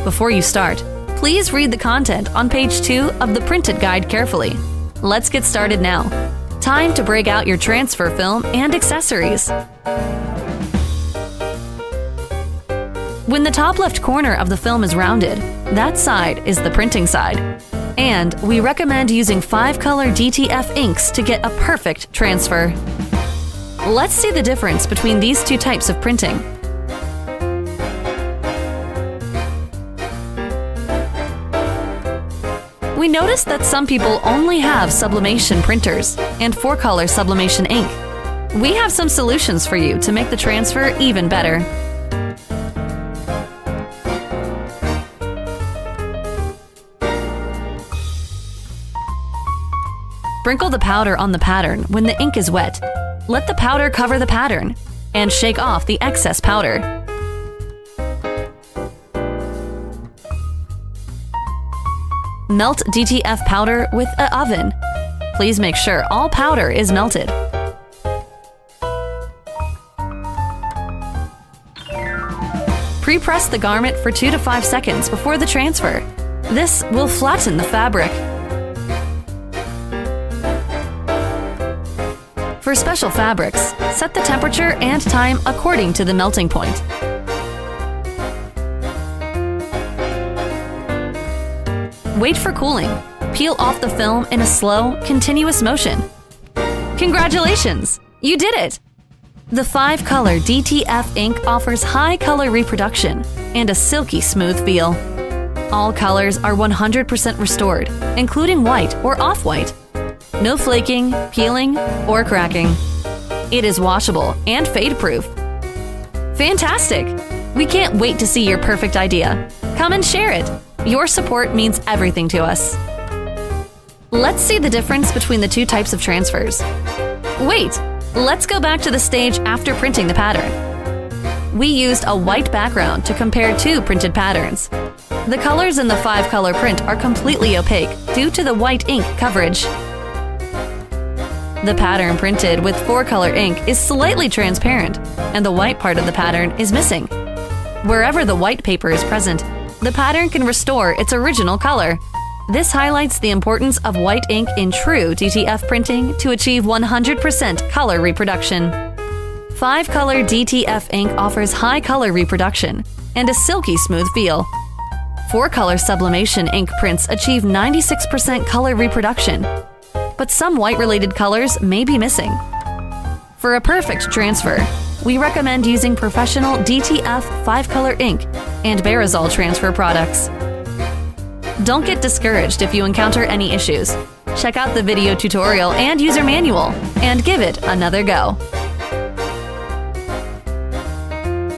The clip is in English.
Before you start, please read the content on page 2 of the printed guide carefully. Let's get started now. Time to break out your transfer film and accessories. When the top left corner of the film is rounded, that side is the printing side. And we recommend using 5-color DTF inks to get a perfect transfer. Let's see the difference between these two types of printing. We noticed that some people only have sublimation printers and 4-color sublimation ink. We have some solutions for you to make the transfer even better. Sprinkle the powder on the pattern when the ink is wet. Let the powder cover the pattern and shake off the excess powder. Melt DTF powder with an oven. Please make sure all powder is melted. Pre-press the garment for 2 to 5 seconds before the transfer. This will flatten the fabric. For special fabrics, set the temperature and time according to the melting point. Wait for cooling. Peel off the film in a slow, continuous motion. Congratulations! You did it! The 5-color DTF ink offers high color reproduction and a silky smooth feel. All colors are 100% restored, including white or off-white. No flaking, peeling, or cracking. It is washable and fade-proof. Fantastic! We can't wait to see your perfect idea. Come and share it. Your support means everything to us. Let's see the difference between the two types of transfers. Wait, let's go back to the stage after printing the pattern. We used a white background to compare two printed patterns. The colors in the 5-color print are completely opaque due to the white ink coverage. The pattern printed with 4-color ink is slightly transparent, and the white part of the pattern is missing. Wherever the white paper is present, the pattern can restore its original color. This highlights the importance of white ink in true DTF printing to achieve 100% color reproduction. 5-color DTF ink offers high color reproduction and a silky smooth feel. 4-color sublimation ink prints achieve 96% color reproduction, but some white-related colors may be missing. For a perfect transfer, we recommend using professional DTF 5-color ink and Beryzol transfer products. Don't get discouraged if you encounter any issues. Check out the video tutorial and user manual and give it another go.